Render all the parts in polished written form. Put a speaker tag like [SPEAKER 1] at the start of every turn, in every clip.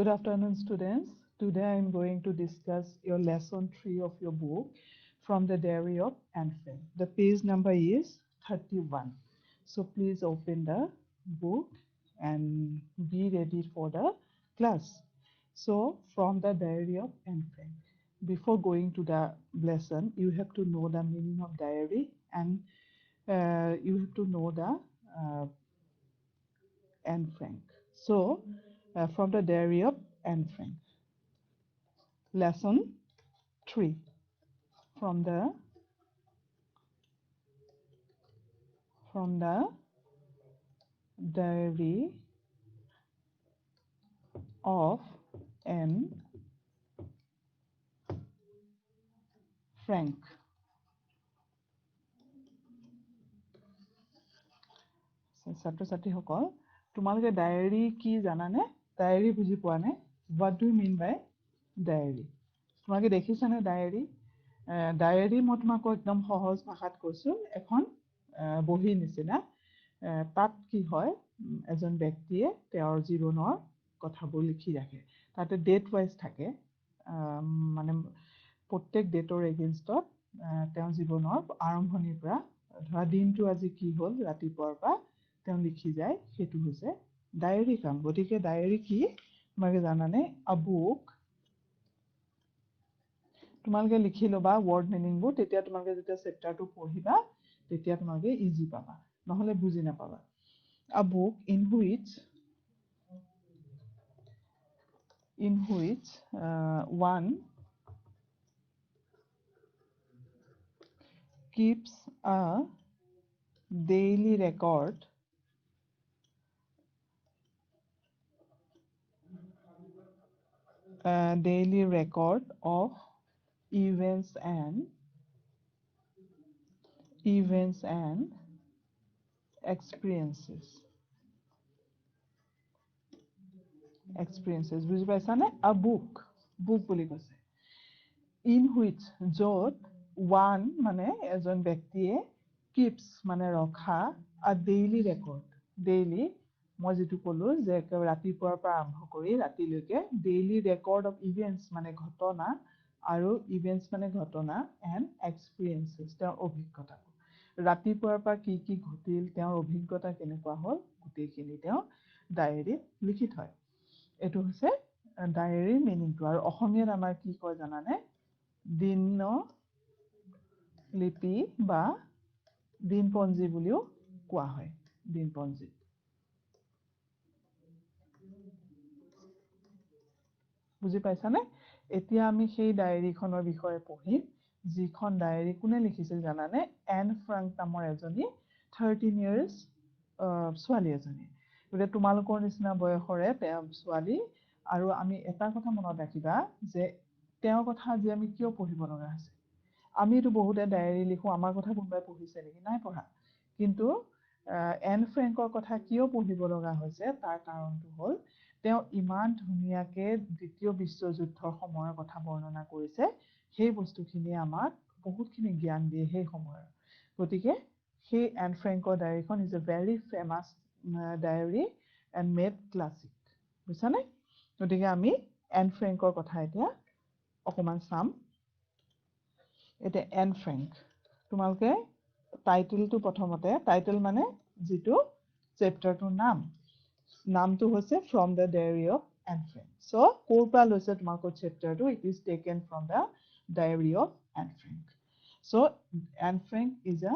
[SPEAKER 1] Good afternoon, students. Today I am going to discuss your lesson 3 of your book, From the Diary of Anne Frank. The page number is 31. So please open the book and be ready for the class. So, From the Diary of Anne Frank. Before going to the lesson, you have to know the meaning of diary and you have to know the Anne Frank. So, From the Diary of Anne Frank. Lesson 3 from the diary of Anne Frank. ছাত্ৰ-ছাত্ৰীসকল তোমালোকে diary কি জানানে? Diary বুজি পোৱা নে? What do you mean by diary? তোমালোকে দেখিছানে diary? Diary মই তোমাক একদম সহজ ভাষাত কৈছো, এখন বহী নিচিনা। তাত কি হয়, এজন ব্যক্তিয়ে তেওঁৰ জীৱনৰ কথাবোৰ লিখি ৰাখে। তাতে ডেট ৱাইজ থাকে, মানে প্ৰত্যেক ডেটৰ এগেইনষ্টত তেওঁৰ জীৱনৰ আৰম্ভণিৰ পৰা ধৰা দিনটো আজি কি হ'ল ৰাতিপুৱাৰ পৰা তেওঁ লিখি যায়, সেইটো হৈছে ডায়েৰী কাম। গতিকে ডায়েৰী কি তোমালোকে জানানে? আ বুক। তোমালোকে লিখি ল'বা ৱৰ্ড মিনিংবোৰ, তেতিয়া তোমালোকে যেতিয়া চেপ্টাৰটো পঢ়িবা তেতিয়া তোমালোকে ইজি পাবা, নহ'লে বুজি নাপাবা। A book in which one keeps a daily record of events and experiences. বুজি পাইছানে? A book বুলি কৈছে। In which য'ত one মানে এজন ব্যক্তিয়ে keeps মানে ৰখা a daily record, daily মই যিটো ক'লো যে ৰাতিপুৱাৰ পৰা আৰম্ভ কৰি ৰাতিলৈকে daily record of events মানে ঘটনা, আৰু events মানে ঘটনা and experiences তেওঁৰ অভিজ্ঞতা। ৰাতিপুৱাৰ পৰা কি কি ঘটিল, তেওঁৰ অভিজ্ঞতা কেনেকুৱা হ'ল, গোটেইখিনি তেওঁ ডায়েৰীত লিখি থয়। এইটো হৈছে ডায়েৰীৰ মিনিংটো। আৰু অসমীয়াত আমাৰ কি কয় জানানে? দিনলিপি বা দিনপঞ্জী বুলিও কোৱা হয়। দিনপঞ্জী। বুজি পাইছানে? এতিয়া আমি সেই ডায়েৰীখনৰ বিষয়ে পঢ়িম, যিখন ডায়েৰী কোনে লিখিছিল জানানে? এন ফ্ৰাংক নামৰ এজনী 13 years ছোৱালী এজনী। গতিকে তোমালোকৰ নিচিনা বয়সৰে ছোৱালী। আৰু আমি এটা কথা মনত ৰাখিবা যে তেওঁৰ কথা আজি আমি কিয় পঢ়িব লগা হৈছে। আমিতো বহুতে ডায়েৰী লিখো, আমাৰ কথা কোনোবাই পঢ়িছে নেকি? নাই পঢ়া। কিন্তু এন ফ্ৰেংকৰ কথা কিয় পঢ়িব লগা হৈছে, তাৰ কাৰণটো হ'ল তেওঁ ইমান ধুনীয়াকে দ্বিতীয় বিশ্বযুদ্ধৰ সময়ৰ কথা বৰ্ণনা কৰিছে। সেই বস্তুখিনিয়ে আমাক বহুতখিনি জ্ঞান দিয়ে সেই সময়ৰ। গতিকে সেই এন ফ্ৰেংকৰ ডায়েৰীখন is a very famous diary and made classic. বুজিছানে? গতিকে আমি এন ফ্ৰেংকৰ কথা এতিয়া অকণমান চাম। এতিয়া এন ফ্ৰেংক, তোমালোকে টাইটেলটো প্ৰথমতে, টাইটেল মানে যিটো চেপ্টাৰটোৰ নামটো হৈছে from the diary of Anne Frank. So' ক'ৰ পৰা লৈছে তোমালোকৰ চেপ্টাৰটো? It is taken from the diary of Anne Frank. So' Anne Frank is a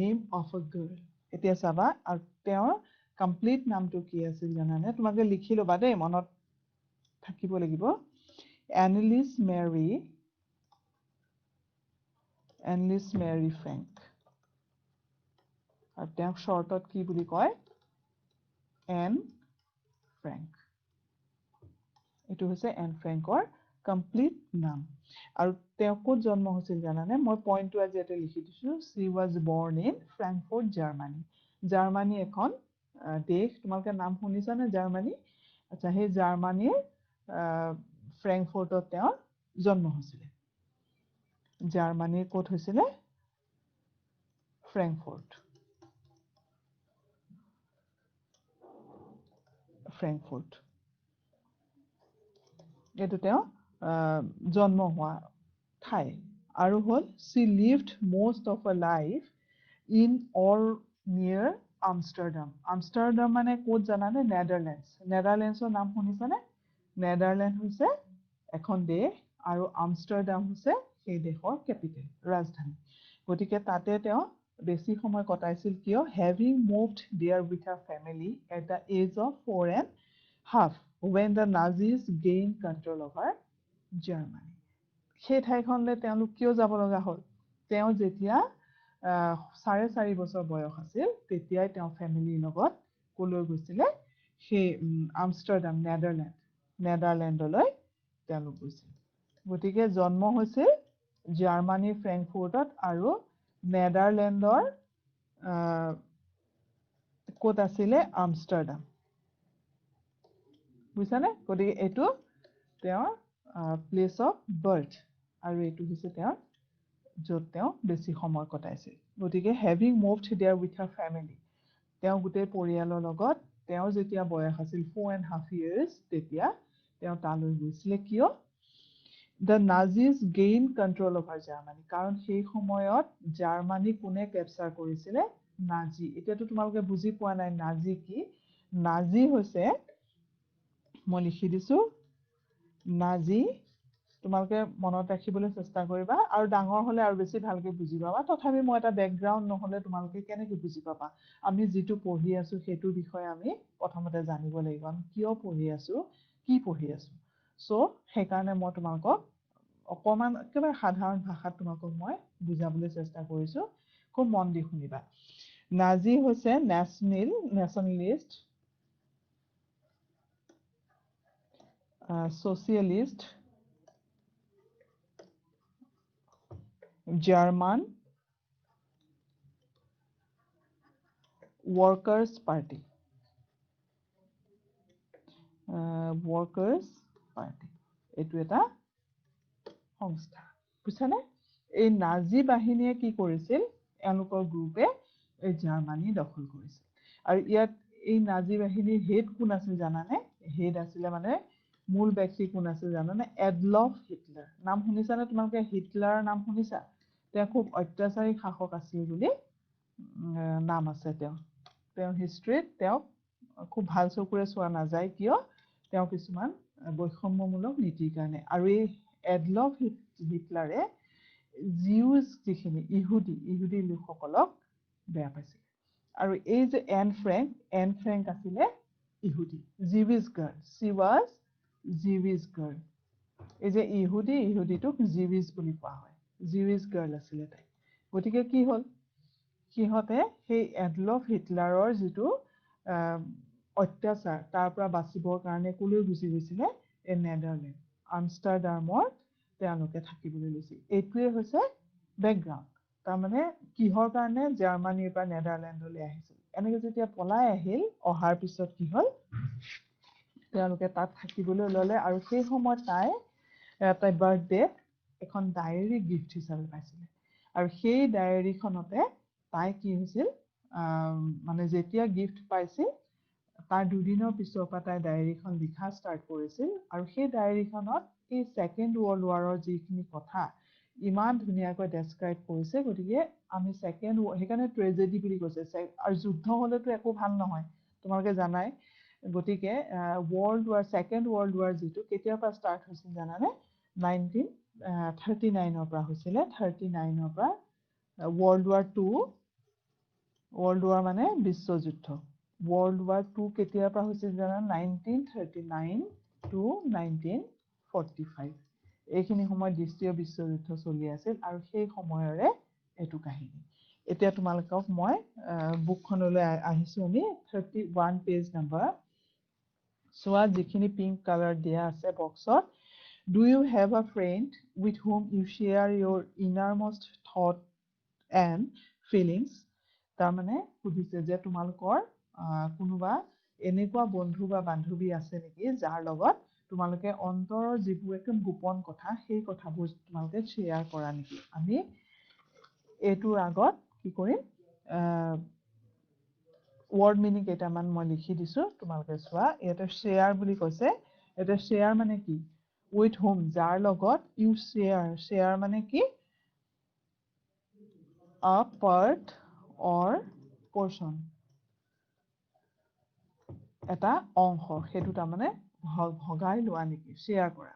[SPEAKER 1] name of a girl. এতিয়া চাবা, আৰু তেওঁৰ কমপ্লিট নামটো কি আছিল জানানে? তোমালোকে লিখি ল'বা দেই, মনত থাকিব লাগিব। এনলিছ মেৰী ফ্ৰেংক। আৰু তেওঁক শ্বৰ্টত কি বুলি কয়? N Frank. এইটো হৈছে এন ফ্ৰেংকৰ কমপ্লিট নাম। আৰু তেওঁ ক'ত জন্ম হৈছিল জানানে? মই পইণ্টটো আজি ইয়াতে লিখি দিছোঁ। শ্বি ৱাজ বৰ্ণ ইন ফ্ৰেংকফৰ্ট, জাৰ্মানী। জাৰ্মানী এখন দেশ। তোমালোকে নাম শুনিছানে জাৰ্মানী? আচ্ছা, সেই জাৰ্মানীৰ ফ্ৰেংকফৰ্টত তেওঁৰ জন্ম হৈছিলে। জাৰ্মানীৰ ক'ত হৈছিলে? ফ্ৰেংকফৰ্ট। এইটো তেওঁ জন্ম হোৱা ঠাই আৰু হ'ল she lived most of her life in or near Amsterdam Amsterdam মানে ক'ত জানানে নেদাৰলেণ্ডছৰ নাম শুনিছানে নেদাৰলেণ্ড হৈছে এখন দেশ আৰু আমষ্টাৰডাম হৈছে সেই দেশৰ কেপিটেল ৰাজধানী গতিকে তাতে তেওঁ বেছি সময় কটাইছিল কিয় having moved there with her family at the age of 4.5 when the Nazis gained control over Germany সেই ঠাইখনলৈ তেওঁলোক কিয় যাব লগা হ'ল তেওঁ যেতিয়া 4.5 বছৰ বয়স আছিল তেতিয়াই তেওঁ ফেমিলিৰ লগত কলৈ গৈছিলে সেই আমষ্টাৰডাম নেদাৰলেণ্ডলৈ তেওঁলোক গৈছিল গতিকে জন্ম হৈছিল জাৰ্মানীৰ ফ্ৰেংকফুৰ্টত আৰু নেদাৰলেণ্ডৰ ক'ত আছিলে আমষ্টাৰডাম বুজিছানে গতিকে এইটো তেওঁৰ প্লেচ অফ বাৰ্থ আৰু এইটো হৈছে তেওঁৰ য'ত তেওঁ বেছি সময় কটাইছিল গতিকে having moved there with her family তেওঁ গোটেই পৰিয়ালৰ লগত তেওঁৰ যেতিয়া বয়স আছিল 4.5 years তেতিয়া তেওঁ তালৈ গৈছিলে কিয় The Nazis gained control over Germany কাৰণ সেই সময়ত জাৰ্মানী কোনে কেপচাৰ কৰিছিলে নাজি এতিয়াতো তোমালোকে বুজি পোৱা নাই নাজি কি নাজি হৈছে মই লিখি দিছো নাজি তোমালোকে মনত ৰাখিবলৈ চেষ্টা কৰিবা আৰু ডাঙৰ হলে আৰু বেছি ভালকে বুজি পাবা তথাপি মই এটা বেকগ্ৰাউণ্ড নহলে তোমালোকে কেনেকৈ বুজি পাবা আমি যেটো পঢ়ি আছো সেইটো বিষয়ে আমি প্ৰথমতে জানিব লাগিব আমি কিয় পঢ়ি আছো কি পঢ়ি আছো সো সেইকাৰণে মই তোমালোকক অকমান একেবাৰে সাধাৰণ ভাষাত তোমালোকক মই বুজাবলৈ চেষ্টা কৰিছো খুব মন দি শুনিবা নাজি হৈছে nationalist socialist German workers party এইটো এটা সংস্থা বুজিছানে এই নাজি বাহিনীয়ে কি কৰিছিল এওঁলোকৰ গ্ৰুপে এই জাৰ্মানী দখল কৰিছিল আৰু ইয়াত এই নাজি বাহিনীৰ হেড কোন আছিল জানানে হেড আছিল মানে মূল ব্যক্তি কোন আছিল জানানে এডলফ হিটলাৰ নাম শুনিছানে তোমালোকে হিটলাৰৰ নাম শুনিছা তেওঁ খুব অত্যাচাৰী শাসক আছিল বুলি নাম আছে তেওঁ হিষ্ট্ৰীত তেওঁ খুব ভাল চকুৰে চোৱা নাযায় কিয় তেওঁ কিছুমান বৈষম্যমূলক নীতিৰ কাৰণে আৰু এই এডলফ হিটলাৰে জিউজ যিখিনি ইহুদি লোকসকলক বেয়া পাইছিল আৰু এই যে এন ফ্ৰেংক আছিলে ইহুদি Zeus girl she was Zeus girl এই যে ইহুদিটোক জিউজ বুলি কোৱা হয় জিউজ গাৰ্ল আছিলে তাই গতিকে কি হ'ল সিহঁতে সেই এডলফ হিটলাৰৰ যিটো অত্যাচাৰ তাৰ পৰা বাচিবৰ কাৰণে কলৈ গুচি গৈছিলে এই নেদাৰলেণ্ড আমষ্টাৰডামৰ তেওঁলোকে থাকিবলৈ লৈছিল এইটোৱে হৈছে বেকগ্ৰাউণ্ড তাৰমানে কিহৰ কাৰণে জাৰ্মানীৰ পৰা নেদাৰলেণ্ডলৈ আহিছিল এনেকৈ যেতিয়া পলাই আহিল অহাৰ পিছত কি হ'ল তেওঁলোকে তাত থাকিবলৈ ল'লে আৰু সেই সময়ত তাই বাৰ্থডে এখন ডায়েৰী গিফ্ট হিচাপে পাইছিলে আৰু সেই ডায়েৰীখনতে তাই কি হৈছিল মানে যেতিয়া গিফ্ট পাইছিল তাৰ দুদিনৰ পিছৰ পৰা তাই ডায়েৰীখন লিখা ষ্টাৰ্ট কৰিছিল আৰু সেই ডায়েৰীখনত এই ছেকেণ্ড ৱৰ্ল্ড ৱাৰৰ যিখিনি কথা ইমান ধুনীয়াকৈ ডেছক্ৰাইব কৰিছে গতিকে আমি সেইকাৰণে ট্ৰেজেডি বুলি কৈছে আৰু যুদ্ধ হলেতো একো ভাল নহয় তোমালোকে জানাই গতিকে ছেকেণ্ড ৱৰ্ল্ড ৱাৰ যিটো কেতিয়াৰ পৰা ষ্টাৰ্ট হৈছিল জানানে 1939 পৰা হৈছিলে 39 পৰা ৱৰ্ল্ড ৱাৰ মানে বিশ্বযুদ্ধ ৱৰ্ল্ড ৱাৰ 2 কেতিয়াৰ পৰা হৈছিল জানা 1939 to 1945 এইখিনি সময়ত দ্বিতীয় বিশ্বযুদ্ধ চলি আছিল আৰু সেই সময়ৰে এইটো কাহিনী এতিয়া তোমালোকক মই বুকখনলৈ আহিছো আমি 31 পেজ নাম্বাৰ চোৱা যিখিনি পিংক কালাৰ দিয়া আছে বক্সত Do you have a friend with whom you share your innermost thought and feelings? তাৰমানে সুধিছে যে তোমালোকৰ কোনোবা এনেকুৱা বন্ধু বা বান্ধৱী আছে নেকি যাৰ লগত তোমালোকে অন্তৰৰ যিবোৰ একদম গোপন কথা সেই কথাবোৰ তোমালোকে শ্বেয়াৰ কৰা নেকি আমি এইটোৰ আগত কি কৰিম ৱৰ্ড মিনিং কেইটামান মই লিখি দিছো তোমালোকে চোৱা ইয়াতে শ্বেয়াৰ বুলি কৈছে এটা শ্বেয়াৰ মানে কি with whom যাৰ লগত you share মানে কি a part or portion এটা অংশ সেইটো তাৰ মানে ভগাই লোৱা নেকি শ্বেয়াৰ কৰা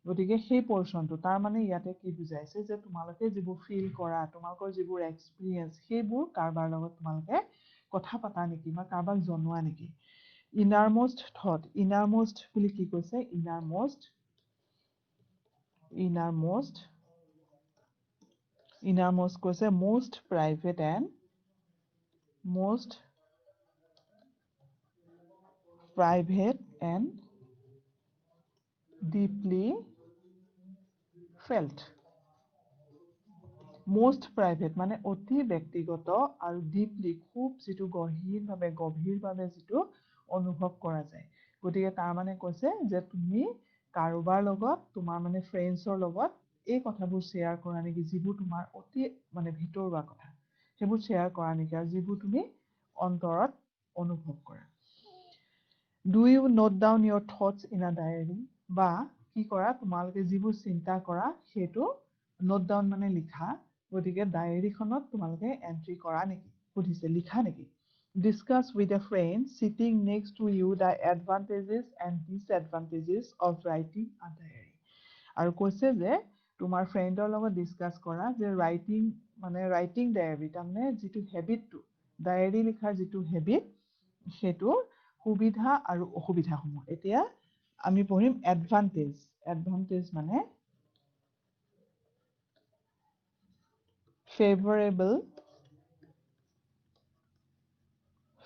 [SPEAKER 1] গতিকে সেই পোৰশনটো তাৰ মানে ইয়াতে কি বুজাইছে যে তোমালোকে যিবোৰ ফিল কৰা তোমালোকৰ যিবোৰ এক্সপেৰিয়েন্স সেইবোৰ কাৰবাৰ লগত তোমালোকে কথা পাতা নেকি বা কাৰবাক জনোৱা নেকি innermost thought innermost বুলি কি কৈছে innermost কৈছে most private and deeply felt most private মানে অতি ব্যক্তিগত আৰু deeply খুব যেটো গভীৰভাৱে যেটো অনুভৱ কৰা যায় গতিকে তাৰ মানে কৈছে যে তুমি কাৰোবাৰ লগত তোমাৰ মানে ফ্ৰেণ্ডছৰ লগত এই কথাবোৰ শ্বেয়াৰ কৰা নেকি যিবোৰ তোমাৰ অতি মানে ভিতৰুৱা কথা সেইবোৰ শ্বেয়াৰ কৰা নেকি আৰু যিবোৰ তুমি অন্তৰত অনুভৱ কৰা Do you note down your thoughts in a diary? বা কি কৰা তোমালোকে যিবোৰ চিন্তা কৰা সেইটো নোট ডাউন মানে লিখা গতিকে ডায়েৰীখনত তোমালোকে এন্ট্ৰি কৰা নেকি সুধিছে লিখা নেকি Discuss with a friend sitting next to you the advantages and disadvantages of writing a diary. আৰু কৈছে যে তোমাৰ ফ্ৰেণ্ডৰ লগত ডিসকাস কৰা যে ৰাইটিং ডায়েৰী তাৰমানে যিটো হেবিটটো ডায়েৰী লিখাৰ যিটো হেবিট সেইটো সুবিধা আৰু অসুবিধাসমূহ এতিয়া আমি পঢ়িম এডভান্টেজ মানে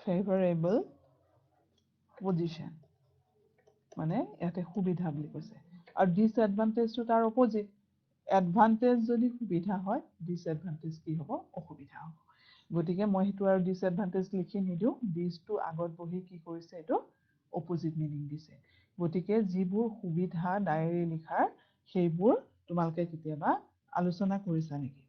[SPEAKER 1] favorable position মানে ইয়াতে সুবিধা বুলি কৈছে আৰু ডিসএডভান্টেজটো তাৰ অপোজিট এডভান্টেজ যদি সুবিধা হয় ডিসএডভান্টেজ কি হ'ব অসুবিধা হ'ব গতিকে মই হেতু আৰু ডিসএডভান্টেজ লিখি নিদিও দিসটো আগত বহি কি কৰিছে এটো অপোজিট মিনিং দিছে গতিকে যিবোৰ সুবিধা ডায়েৰী লিখাৰ সেইবোৰ তোমালকে কেতিয়াবা আলোচনা কৰিছা নেকি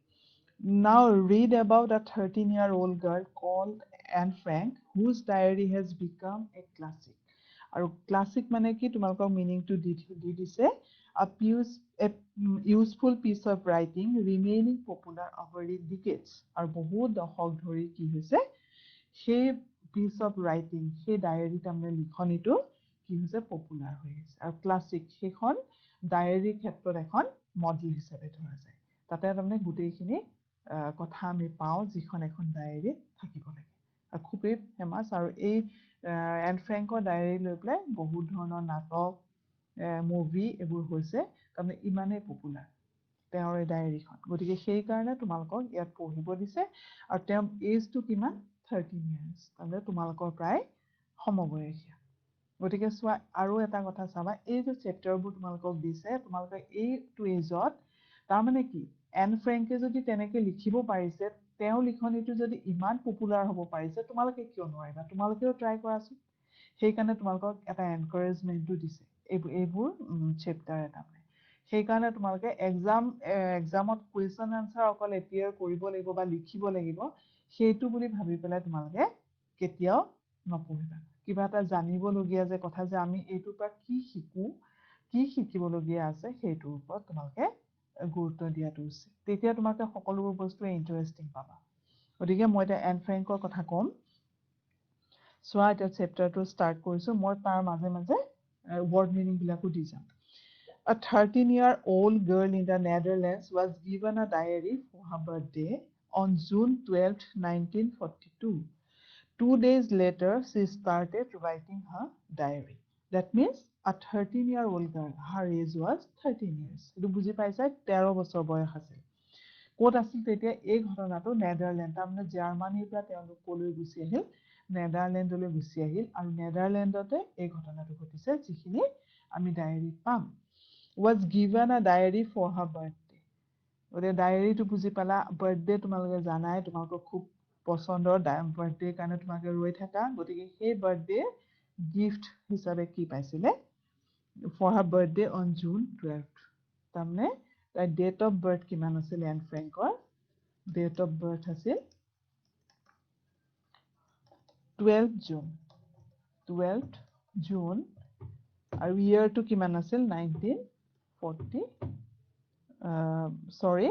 [SPEAKER 1] Now read about a 13-year-old girl called Anne Frank whose diary has become a classic. আৰু classic মানে কি তোমালোকক মিনিংটো দি দিছে a useful piece of writing remaining popular over decades আৰু বহুত দশক ধৰি কি হৈছে সেই piece of writing সেই ডায়েৰী তাৰমানে লিখনিটো কি হৈছে পপুলাৰ হৈ আছে আৰু ক্লাছিক সেইখন ডায়েৰী ক্ষেত্ৰত এখন মডেল হিচাপে ধৰা যায় তাতে তাৰমানে গোটেইখিনি কথা আমি পাওঁ যিখন এখন ডায়েৰী থাকিব লাগে আৰু খুবেই ফেমাস আৰু এই এন ফ্ৰেংকৰ ডায়েৰী লৈ পেলাই বহুত ধৰণৰ নাটক মুভি এইবোৰ হৈছে তাৰমানে ইমানেই পপুলাৰ তেওঁৰ এই ডায়েৰীখন গতিকে সেই কাৰণে তোমালোকক ইয়াত পঢ়িব দিছে আৰু তেওঁৰ এজটো কিমান 13 ইয়াৰ্স তাৰমানে তোমালোকৰ প্ৰায় সমবয়সীয়া গতিকে চোৱা আৰু এটা কথা চাবা এই যে চেপ্টাৰবোৰ তোমালোকক দিছে তোমালোকে এইটো এজত তাৰমানে কি এন ফ্ৰেংকে যদি তেনেকে লিখিব পাৰিছে তেওঁ লিখনিটো যদি ইমান পপুলাৰ হ'ব পাৰিছে তোমালোকে কিয় নোৱাৰিবা তোমালোকেও ট্ৰাই কৰাচোন সেই কাৰণে তোমালোকক এটা এনকাৰেজমেন্টটো দিছে এইবোৰ চেপ্টাৰ এটা সেই কাৰণে তোমালোকে এক্সামত কুৱেশ্যন আনসাৰ অকল এপিয়াৰ কৰিব লাগিব বা লিখিব লাগিব সেইটো বুলি ভাবি পেলাই তোমালোকে কেতিয়াও নপঢ়িবা কিবা এটা জানিবলগীয়া যে কথা যে আমি এইটোৰ পৰা কি শিকিবলগীয়া আছে সেইটোৰ ওপৰত তোমালোকে গুৰুত্ব দিয়াটো উচিত তেতিয়া তোমালোকে সকলোবোৰ বস্তু ইন্টাৰেষ্টিং পাবা গতিকে মই এটা এন ফ্ৰেংকৰ কথা ক'ম চোৱা এটা চেপ্টাৰটো ষ্টাৰ্ট কৰিছো মই তাৰ মাজে মাজে word meaning বিলাকো দি যাম A 13-year-old girl in the Netherlands was given a diary for her birthday on June 12, 1942. 2 days later, she started writing her diary. That means a 13-year-old girl, her age was 13 years. এইটো বুজি পাইছা 13 বছৰ বয়স আছিল ক'ত আছিল তেতিয়া এই ঘটনাটো নেদাৰল্যান্ড তাৰমানে জাৰ্মানীৰ পৰা তেওঁলোক কলৈ গুচি আহিল নেদাৰল্যান্ডলৈ গুচি আহিল আৰু নেদাৰল্যান্ডতে এই ঘটনাটো ঘটিছে যিখিনি আমি ডায়েৰী পাম was given a diary for her birthday ওৰে ডায়েৰীটো বুজি পালা বাৰ্থডে তোমালোকে জানাই তোমালোকৰ খুব পছন্দৰ বাৰ্থডে কাৰণে তোমালোকে ৰৈ থাকা গতিকে সেই বাৰ্থডে গিফট হিচাপে কি পাইছিলে for her birthday on June 12th তাৰমানে তাই ডেট অফ বাৰ্থ কিমান আছিল এন ফ্ৰেংকৰ ডেট অফ বাৰ্থ আছিল 12 জুন আৰু ইয়াৰটো কিমান আছিল 1942 sorry,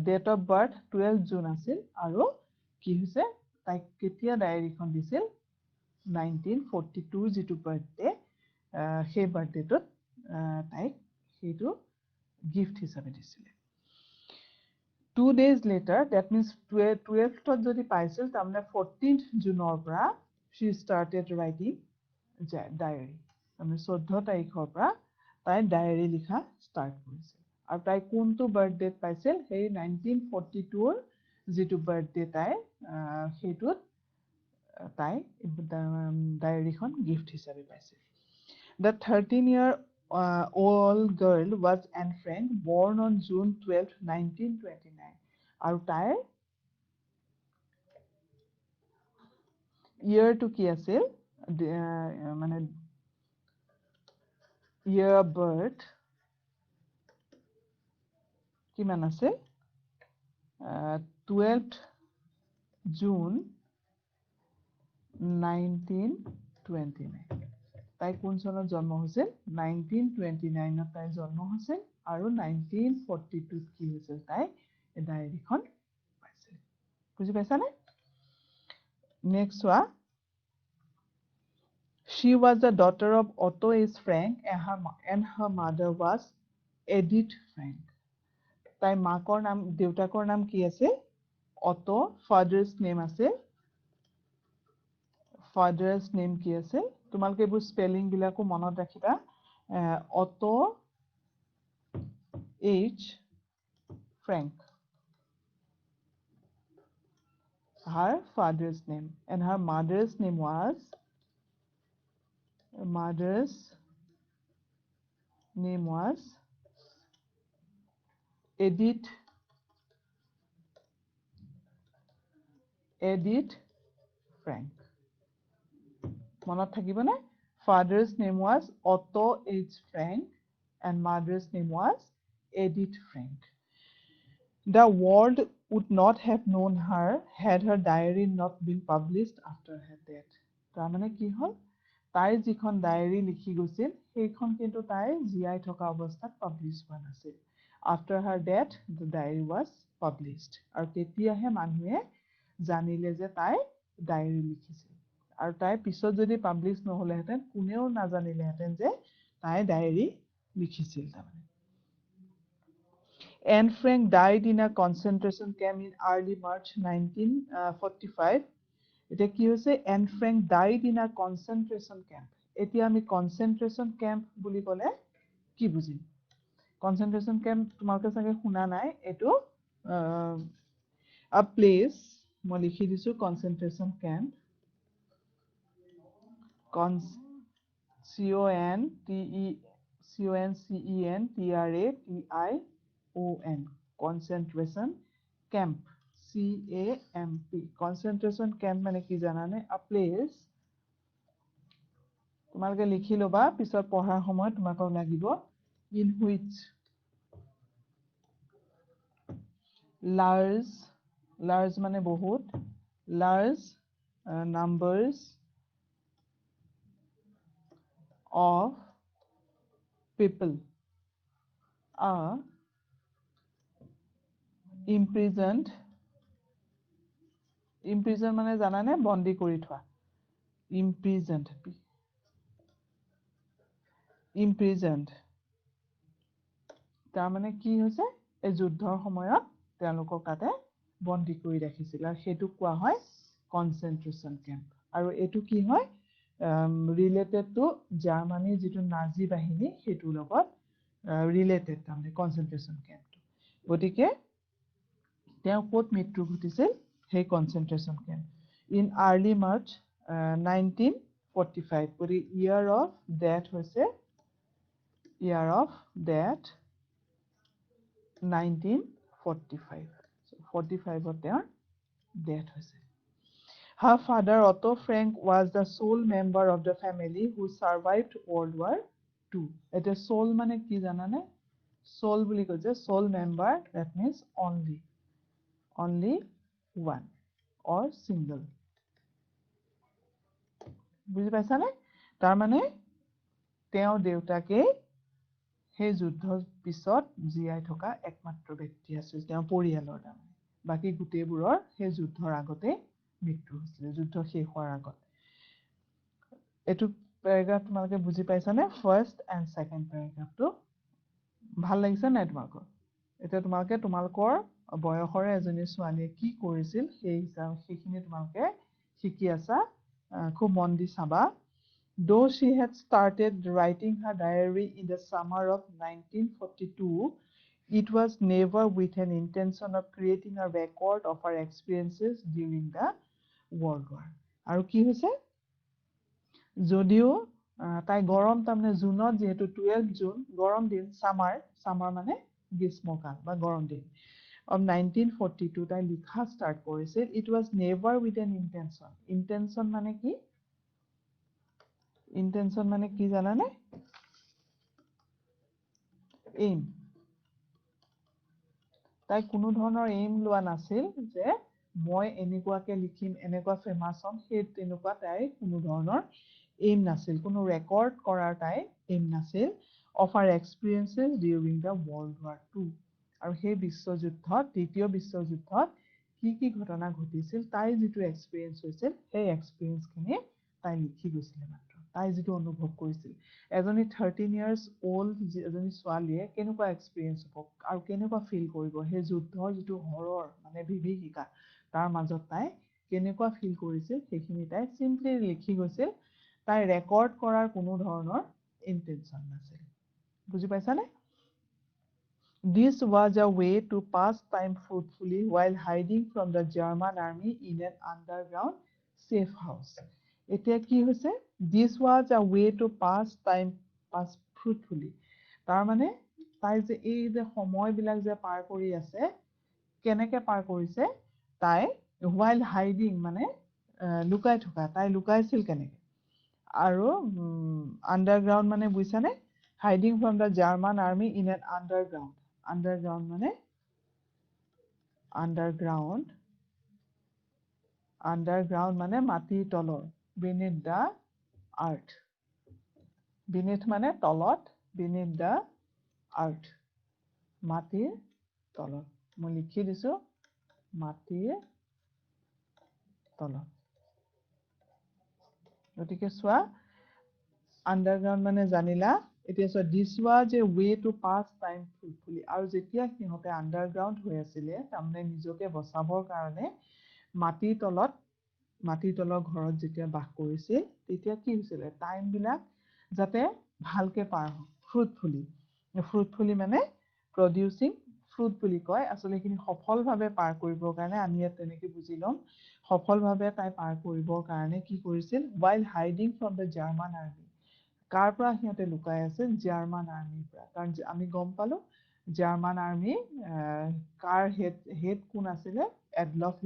[SPEAKER 1] date of birth 12 June আছিল আৰু কি হৈছে তাইক কেতিয়া ডায়েৰীখন দিছিল 1942 যেটো বাৰ্থডে সেই বাৰ্থডেটোত তাইক সেইটো গিফট হিচাপে দিছিল 2 days later that means 12th যদি পাইছিল তাৰমানে 14th জুনৰ পৰা she started writing diary তাৰমানে 14 তাৰিখৰ পৰা তাই ডায়েৰী লিখা ষ্টাৰ্ট কৰিছিল আৰু তাই কোনটো বাৰ্থডে পাইছিল সেই 1942 ৰ যেটো বাৰ্থডে তাই সেইটোত তাই ডায়েৰীখন গিফট হিচাপে পাইছিল The 13-year-old girl was Anne Frank, born on June 12, 1929. আৰু তাইৰ yearটো কি আছিল মানে year of birth কিমান আছিল 12th June 1929 তাই কোন চনত জন্ম হৈছিল 1929 তাই জন্ম হৈছিল আৰু 1942 কি হৈছিল তাই ডায়েৰীখন পাইছিল বুজি পাইছানে next one she was the daughter of Otto H. Frank and her mother was Edith Frank তাই মাকৰ নাম দেউতাকৰ নাম কি আছিল Otto father's name আছিল father's name কি আছিল তোমালোকে এই স্পেলিং বিলাকো মনত ৰাখিবা Otto H. Frank her father's name and her mother's name was Edith Frank মনত থাকিবনে father's name was Otto H. Frank and mother's name was Edith Frank The world would not have known her had her diary not been published after her death. তাৰমানে কি হ'ল তাই যিখন diary লিখি গৈছিল সেইখন কিন্তু তাই জীয়াই থকা অৱস্থাত পাব্লিছ হোৱা নাছিল after her death the diary was published আৰু তেতিয়াহে মানুহে জানিলে যে তাই ডায়েৰী লিখিছিল আৰু তাই পিছত যদি পাব্লিছ নহলেহেঁতেন কোনেও নাজানিলেহেঁতেন যে তাই ডায়েৰী লিখিছিল তাৰমানে Anne Frank died in a concentration camp in early March 1945. এতিয়া কি হৈছে Anne Frank died in a concentration camp. এতিয়া আমি concentration camp বুলি ক'লে কি বুজিম concentration camp তোমালোকে চাগে শুনা নাই এটো a place মই লিখি দিছো concentration camp CONCENTRATION concentration camp CAMP concentration camp মানে কি জানানে a place তোমালোকে লিখি লবা পিছত পঢ়াৰ সময়ত তোমাকক লাগিব in which large মানে বহুত large numbers of people are imprisoned মানে জানানে বন্দী কৰি থোৱা imprisoned তাৰ মানে কি হৈছে এই যুদ্ধৰ সময়ত তেওঁলোকক তাতে বন্দী কৰি ৰাখিছিল আৰু সেইটো কোৱা হয় concentration camp আৰু এটো কি হয় related to জাৰ্মানীৰ যেটো নাজি বাহিনী হেতুৰ লগত related তাৰমানে concentration camp গটিকে তেওঁ ক'ত মৃত্যু ঘটিছিল সেই concentration camp in early March 1945 গটি year of death হৈছে 1945 so 45 ত তেওঁৰ death হৈছে Her father Otto Frank was the sole member of the family who survived World War II. এটা sole মানে কি জানানে? Sole বুলি কৈছে sole member that means only one or single. বুজি পাইছানে? তাৰ মানে তেওঁৰ দেউতাকে সেই যুদ্ধৰ পিছত জীয়াই থকা একমাত্ৰ ব্যক্তি আছিল তেওঁৰ পৰিয়ালৰ তাৰমানে বাকী গোটেইবোৰৰ সেই যুদ্ধৰ আগতে মৃত্যু হৈছিল যুদ্ধ শেষ হোৱাৰ আগত এইটো পেৰাগ্ৰাফ তোমালোকে বুজি পাইছানে ফাৰ্ষ্ট এণ্ড ছেকেণ্ড পেৰাগ্ৰাফটো ভাল লাগিছে নাই তোমালোকৰ এতিয়া তোমালোকে তোমালোকৰ বয়সৰে এজনী ছোৱালীয়ে কি কৰিছিল সেইখিনি তোমালোকে শিকি আছা খুব মন দি চাবা Though she had started writing her diary in the summer of 1942, it was never with an intention of creating a record of her experiences during the World War. আৰু কি হৈছে যদিও তাই গৰম তাৰমানে জুনত যেহেতু 12 জুন গৰম দিন সামাৰ মানে গ্ৰীষ্মকাল বা গৰম দিন of 1942 তাই লিখা ষ্টাৰ্ট কৰিছিল it was never with an intention মানে কি intention মানে কি জানানে aim তাই কোনো ধৰণৰ aim লোৱা নাছিল যে মই এনেকুৱাকে লিখিম এনেকুৱা ফেমাছ হম সেই তেনেকুৱা তাই কোনো ধৰণৰ aim নাছিল কোনো ৰেকৰ্ড কৰাৰ তাই aim নাছিল of her experiences during the World War II আৰু সেই বিশ্বযুদ্ধত দ্বিতীয় বিশ্বযুদ্ধত কি ঘটনা ঘটিছিল তাই যিটো এক্সপেৰিয়েন্স হৈছিল সেই এক্সপেৰিয়েন্সখিনি তাই লিখি গৈছিল মাত্ৰ তাই যিটো অনুভৱ কৰিছিল এজনী 13 ইয়াৰ্ছ ওল্ড এজনী ছোৱালীয়ে কেনেকুৱা এক্সপেৰিয়েন্স হ'ব আৰু কেনেকুৱা ফিল কৰিব সেই যুদ্ধৰ যিটো হৰৰ মানে বিভীষিকা তাৰ মাজত তাই কেনেকুৱা ফিল কৰিছিল সেইখিনি তাই চিম্পলি লিখি গৈছিল তাই ৰেকৰ্ড কৰাৰ কোনো ধৰণৰ ইন্টেনশন নাছিল বুজি পাইছানে This was a way to pass time fruitfully while hiding from the German army in an underground safe house. এতিয়া কি হৈছে This was a way to pass fruitfully. তাৰ মানে তাই যে এই যে সময়বিলাক যে পাৰ কৰি আছে কেনেকে পাৰ কৰিছে তাই while hiding মানে লুকাই থকা তাই লুকাইছিল কেনেকে আৰু underground মানে বুজিছানে hiding from the German army in an underground মানে underground মানে মাটিৰ তলৰ beneath the earth beneath মানে তলত beneath the earth মাটিৰ তলত মই লিখি দিছো মাটিৰ তলত গতিকে চোৱা underground মানে জানিলা এতিয়া চোৱা this was a way to pass time fruitfully আৰু যেতিয়া সিহঁতে underground হৈ আছিলে তাৰমানে নিজকে বচাবৰ কাৰণে মাটিৰ তলৰ ঘৰত যেতিয়া বাস কৰিছিল তেতিয়া কি হৈছিলে টাইম বিলাক যাতে ভালকে পাৰ হয় fruitfully মানে producing fruit বুলি কয় আসলে এইখিনি সফলভাৱে পাৰ কৰিবৰ কাৰণে আমি ইয়াত তেনেকে বুজি লম সফলভাৱে তাই পাৰ কৰিবৰ কাৰণে কি কৰিছিল while hiding from the German army কাৰ পৰা সিহঁতে লুকাই আছিল জাৰ্মান আৰ্মিৰ পৰা কাৰণ আমি গম পালো জাৰ্মান আৰ্মি কাৰ হেড কোন আছিলে এডলফ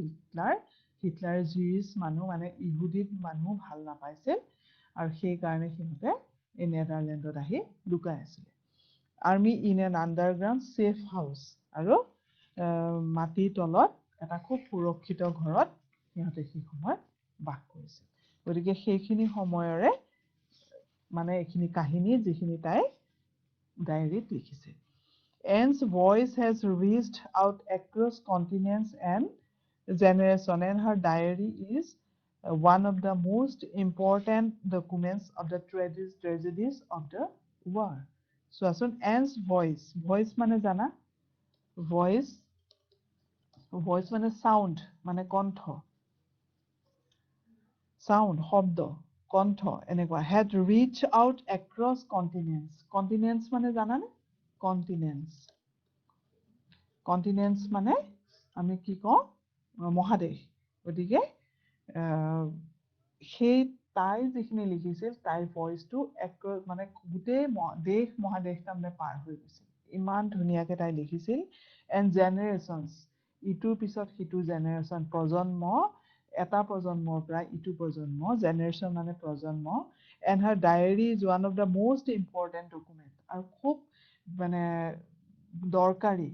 [SPEAKER 1] হিটলাৰ জিউছ মানুহ মানে ইহুদিত মানুহ ভাল নাপাইছিল আৰু সেই কাৰণে সিহঁতে এই নেদাৰলেণ্ডত আহি লুকাই আছিলে army in an underground safe house আৰু মাটিৰ তলত এটা খুব সুৰক্ষিত ঘৰত সিহঁতে সেই সময়ত বাস কৰিছিল গতিকে সেইখিনি সময়ৰে মানে এইখিনি কাহিনী যিখিনি তাই ডায়েৰীত লিখিছে Anne's voice has reached out across continents and generation and her diary is one of the most important documents of the tragedies of the war. চোৱাচোন Anne's voice মানে জানা voice মানে sound মানে কণ্ঠ শব্দ কণ্ঠ এনেকুৱা had reached out across continents মানে জানানে continents মানে আমি কি কওঁ মহাদেশ গতিকে সেই তাই যিখিনি লিখিছিল তাইৰ ভইচটো মানে গোটেই দেশ মহাদেশ তাৰমানে পাৰ হৈ গৈছিল ইমান ধুনীয়াকে তাই লিখিছিল and generations ইটোৰ পিছত সিটো জেনেৰেশ্যন প্ৰজন্ম এটা প্ৰজন্মৰ পৰা ইটো প্ৰজন্ম জেনেৰেশ্যন মানে প্ৰজন্ম and her diary is one of the most important document আৰু খুব মানে দৰকাৰী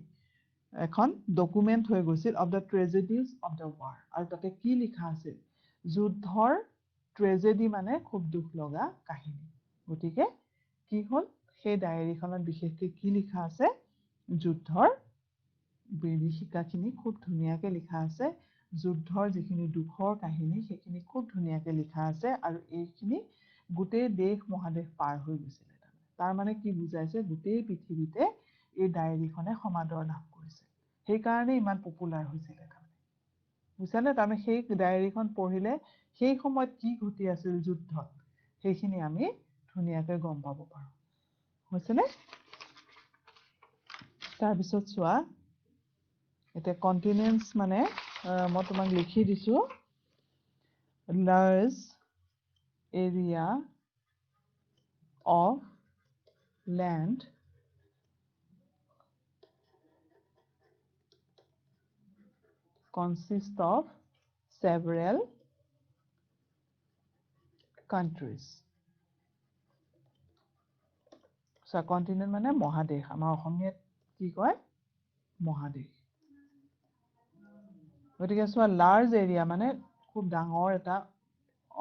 [SPEAKER 1] এখন ডকুমেন্ট হৈ গৈছিল of the tragedies of the war আৰু তাতে কি লিখা আছিল যুদ্ধৰ ট্ৰেজেডি মানে খুব দুখ লগা কাহিনী গতিকে কি হ'ল সেই ডায়েৰীখনত বিশেষকৈ কি লিখা আছে যুদ্ধৰ বিভীষিকাখিনি খুব ধুনীয়াকৈ লিখা আছে যুদ্ধৰ যিখিনি দুখৰ কাহিনী সেইখিনি খুব ধুনীয়াকৈ লিখা আছে আৰু এইখিনি গোটেই দেশ মহাদেশ পাৰ হৈ গৈছিলে তাৰ মানে কি বুজাইছে গোটেই পৃথিৱীতে এই ডায়েৰীখনে সমাদৰ লাভ কৰিছে সেইকাৰণে ইমান পপুলাৰ হৈছিলে বুজিছানে তাৰমানে সেই ডায়েৰীখন পঢ়িলে সেই সময়ত কি ঘটি আছিল যুদ্ধত সেইখিনি আমি ধুনীয়াকৈ গম পাব পাৰোঁ হৈছেনে তাৰপিছত চোৱা এটা কন্টিনেন্টস মানে মই তোমাক লিখি দিছো large area of land consist of several countries so continent মানে মহাদেশ আমাৰ অসমীয়াত কি কয় মহাদেশ গতিকে চোৱা লাৰ্জ এৰিয়া মানে খুব ডাঙৰ এটা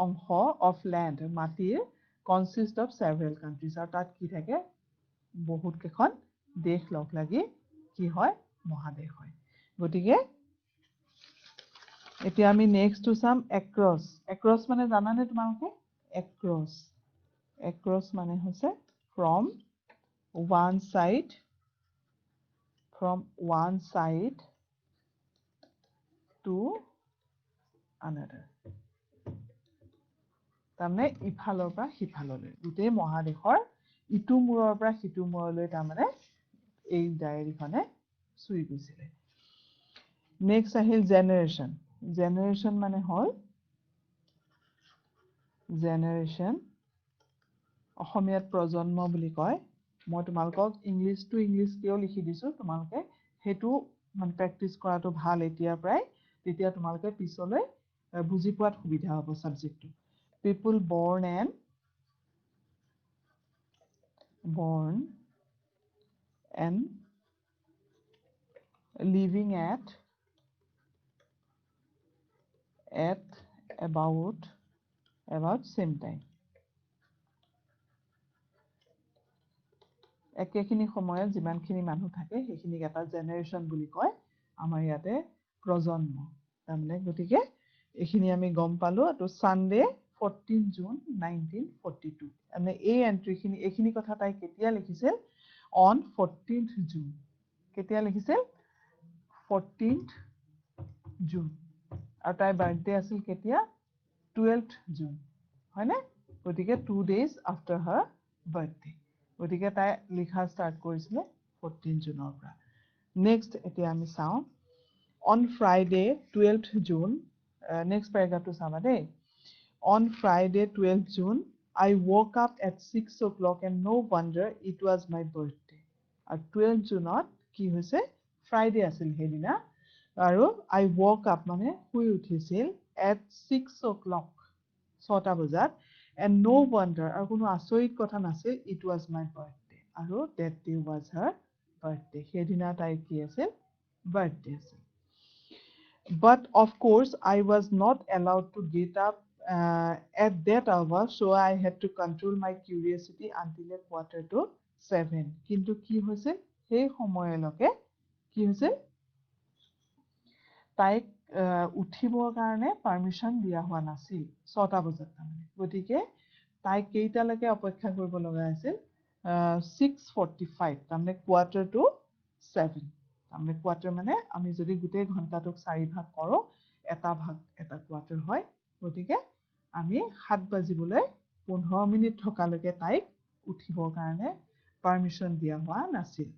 [SPEAKER 1] অংশ অফ ল্যান্ড মাটিৰ consist of several countries আৰু তাত কি থাকে বহুত কেইখন দেশ লগ লাগি কি হয় মহাদেশ হয় গতিকে এতিয়া আমি নেক্সটটো চাম across মানে জানানে তোমালোকে across মানে হৈছে from one side to another তাৰমানে ইফালৰ পৰা সিফাললৈ গোটেই মহাদেশৰ ইটো মূৰৰ পৰা সিটো মূৰলৈ তাৰমানে এই ডায়েৰীখনে চুই গৈছিলে নেক্সট আহিল জেনাৰেশ্যন মানে হ'ল জেনাৰেশ্যন অসমীয়াত প্ৰজন্ম বুলি কয় মই তোমালোকক ইংলিছ টু ইংলিছ কিয় লিখি দিছো তোমালোকে হেতু মানে প্ৰেক্টিস কৰাটো ভাল এতিয়া প্ৰায় তেতিয়া তোমালোকে পিছলৈ বুজি পোৱাত সুবিধা হ'ব সাবজেক্টটো people born and living at about same time একেখিনি সময়ত যিমানখিনি মানুহ থাকে সেইখিনিক এটা জেনাৰেশ্যন বুলি কয় আমাৰ ইয়াতে প্ৰজন্ম তাৰমানে গতিকে এইখিনি আমি গম পালো তো সানডে 14 জুন 1942 মানে এই এন্ট্ৰিখিনি এইখিনি কথা তাই কেতিয়া লিখিছিল অন 14th জুন কেতিয়া লিখিছিল 14th জুন আৰু তাইৰ বাৰ্থডে আছিল কেতিয়া 12th জুন হয়নে গতিকে 2 days after her birthday গতিকে তাই লিখা ষ্টাৰ্ট কৰিছিলে 14 জুনৰ পৰা নেক্সট এতিয়া আমি চাওঁ on Friday 12th June next পেৰাগ্ৰাফটো চাবা দেই on Friday 12th June I woke up at 6 o'clock and no wonder it was my birthday আৰু 12th জুনত কি হৈছে ফ্ৰাইডে আছিল সেইদিনা আৰু I woke up মানে শুই উঠিছিল at 6 o'clock 6টা বজাত and no wonder আৰু কোনো আচৰিত কথা নাছিল it was my birthday আৰু that day was her birthday সেইদিনা তাইৰ কি আছিল birthday আছিল but of course I was not allowed to get up at that hour so I had to control my curiosity until a 6:45 কিন্তু কি হৈছে সেই সময়লৈকে কি হৈছে তাইক উঠিবৰ কাৰণে পাৰমিশন দিয়া হোৱা নাছিল 6টা বজাত তাৰমানে গতিকে তাই কেইটালৈকে অপেক্ষা কৰিব লগা আছিল 6:45 তাৰমানে 6:45 তাৰমানে কোৱাৰ্টাৰ মানে আমি যদি গোটেই ঘণ্টাটোক 4 ভাগ কৰোঁ এটা কোৱাৰ্টাৰ হয় গতিকে আমি 7 বাজিবলৈ 15 মিনিট থকালৈকে তাইক উঠিবৰ কাৰণে পাৰমিশন দিয়া হোৱা নাছিল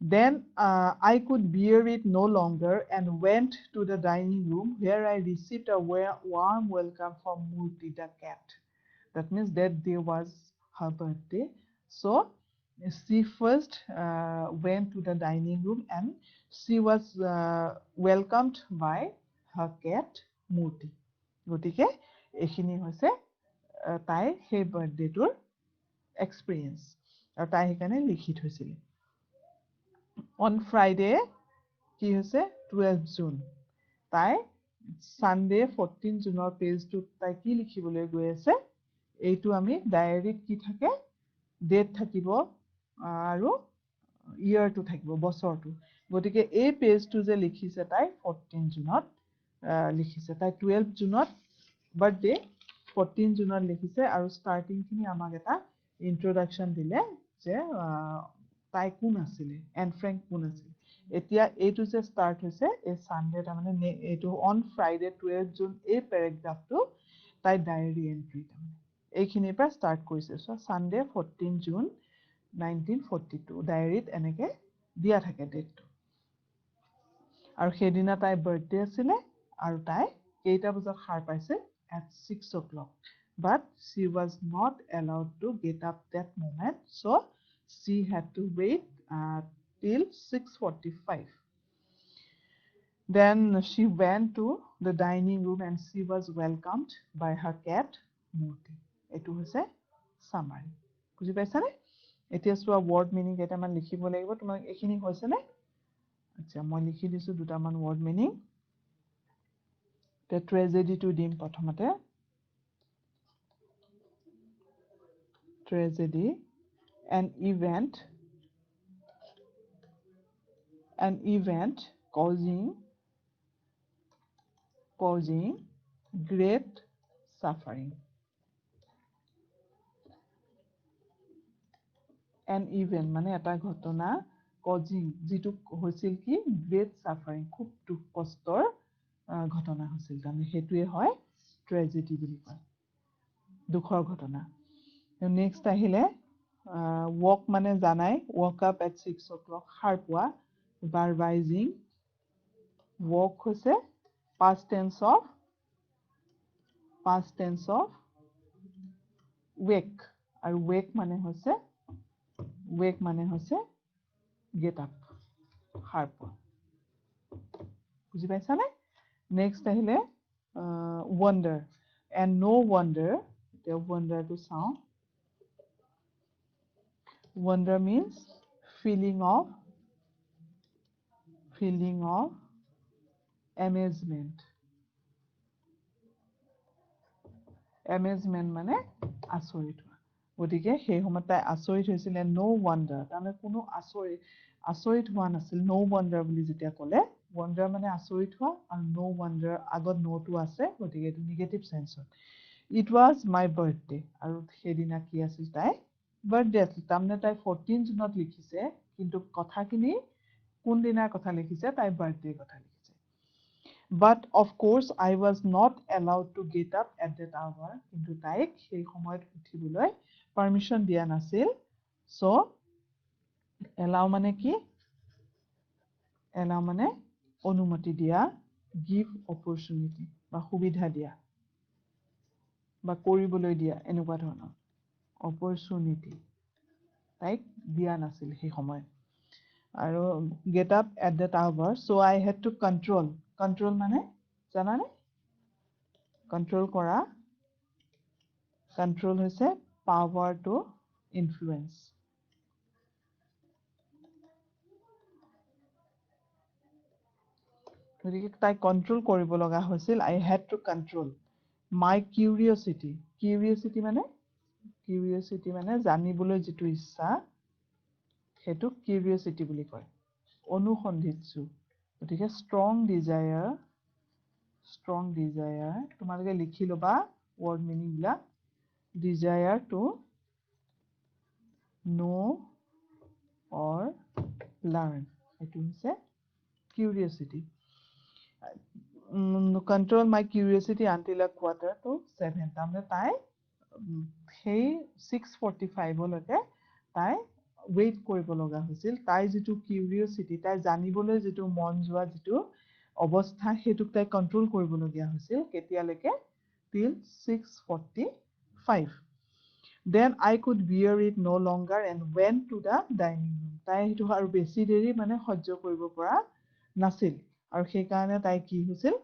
[SPEAKER 1] Then I could bear it no longer and went to the dining room where I received a warm welcome from Murti the cat. That means that day was her birthday. So she first went to the dining room and she was welcomed by her cat Murti. গতিকে এইখিনি হৈছে তাইৰ সেই বাৰ্থডেটোৰ experience আৰু তাই সেইকাৰণে লিখি থৈছিলে On Friday, কি হৈছে 12th June তাই Sunday 14 জুনৰ পেজটোত তাই কি লিখিবলৈ গৈ আছে এইটো আমি ডায়েৰীত কি থাকে ডেট থাকিব আৰু ইয়াৰটো থাকিব বছৰটো গতিকে এই পেজটো যে লিখিছে তাই 14 জুনত লিখিছে তাই 12 জুনত বাৰ্থডে 14 জুনত লিখিছে আৰু ষ্টাৰ্টিংখিনি আমাক এটা ইন্ট্ৰডাকশ্যন দিলে যে তাই কোন আছিলে এন ফ্ৰেংক কোন আছিল এতিয়া এইটো যে ষ্টাৰ্ট হৈছে এই সানডে তাৰমানে এইটো অন ফ্ৰাইডে 12 জুন এই পেৰেগ্ৰাফটো তাই ডায়েৰী এন্ট্ৰি তাৰমানে এইখিনিৰ পৰা ষ্টাৰ্ট কৰিছে চ' সানডে 14 জুন 1942 ডায়েৰীত এনেকে দিয়া থাকে ডেটটো আৰু সেইদিনা তাই বাৰ্থডে আছিলে আৰু তাই কেইটা বজাত সাৰ পাইছে at 6 o'clock but she was not allowed to get up that moment so she had to wait till 6:45 then she went to the dining room and she was welcomed by her cat Murti etu hoise summary বুজি পাইছানে এতিয়া চোৱা word meaning কেইটামান লিখিব লাগিব তোমাক এখিনি হৈছে নে আচ্ছা মই লিখি দিছো দুটামান word meaning the tragedy to দিম প্ৰথমতে tragedy an event causing great suffering an event মানে এটা ঘটনা causing যেটো হৈছিল কি great suffering খুব দুখ কষ্টৰ ঘটনা হৈছিল তাৰমানে হেতুৱে হয় tragedy বুলি কয় দুখৰ ঘটনা নেক্সট আহিলে walk মানে জানাই woke up at 6 o'clock সাৰ পোৱা বা rising walk হৈছে past tense of wake আৰু wake মানে হৈছে get up সাৰ পোৱা বুজি পাইছানে নেক্সট আহিলে wonder and no wonder the wonder to sound wonder means feeling of amazement মানে আচৰিত হোৱা গতিকে সেই সময়ত তাই আচৰিত হৈছিলে no wonder তাৰমানে কোনো আচৰিত হোৱা নাছিল no wonder বুলি যেতিয়া ক'লে wonder মানে আচৰিত হোৱা আৰু no wonder আগত no টো আছে গতিকে এইটো negative সেন্সত it was my birthday আৰু সেইদিনা কি আছিল তাই বাৰ্থডে আছিল তাৰমানে তাই 14 জুনত লিখিছে কিন্তু কথাখিনি কোন দিনাৰ কথা লিখিছে তাই বাৰ্থডে কথা লিখিছে but of course I was not allowed to get up at that hour কিন্তু তাইক সেই সময়ত উঠিবলৈ পারমিশন দিয়া নাছিল so allow মানে কি allow মানে অনুমতি দিয়া give opportunity বা সুবিধা দিয়া বা কৰিবলৈ দিয়া এনেকুৱা ধৰণৰ opportunity তাইক দিয়া নাছিল সেই সময় আৰু get up at that hour so I had to control মানে জানানে control কৰা control হৈছে power to influence গতিকে তাই control কৰিব লগা হৈছিল I had to control my curiosity মানে জানিবলৈ যেটো ইচ্ছা হেতু curiosity বুলি কয় অনুসন্ধিৎসু গতিকে strong desire তোমালোকে লিখি লবা word meaning বিলাক desire to know or learn এটো হৈছে curiosity control my curiosity until a quarter to 7 তাৰমানে তাই সেই 6:45 লৈকে তাই ৱেইট কৰিব লগা হৈছিল তাই যেটো কিউৰিয়ছিটি তাই জানিবলৈ যেটো মন যোৱা যেটো অৱস্থা হেতুক তাই কন্ট্ৰোল কৰিব লগা হৈছিল কেতিয়ালৈকে till 6:45 then I could bear it no longer and went to the dining room তাই হেতু আৰু বেছি দেৰি মানে সহ্য কৰিব পৰা নাছিল আৰু সেই কাৰণে তাই কি হৈছিল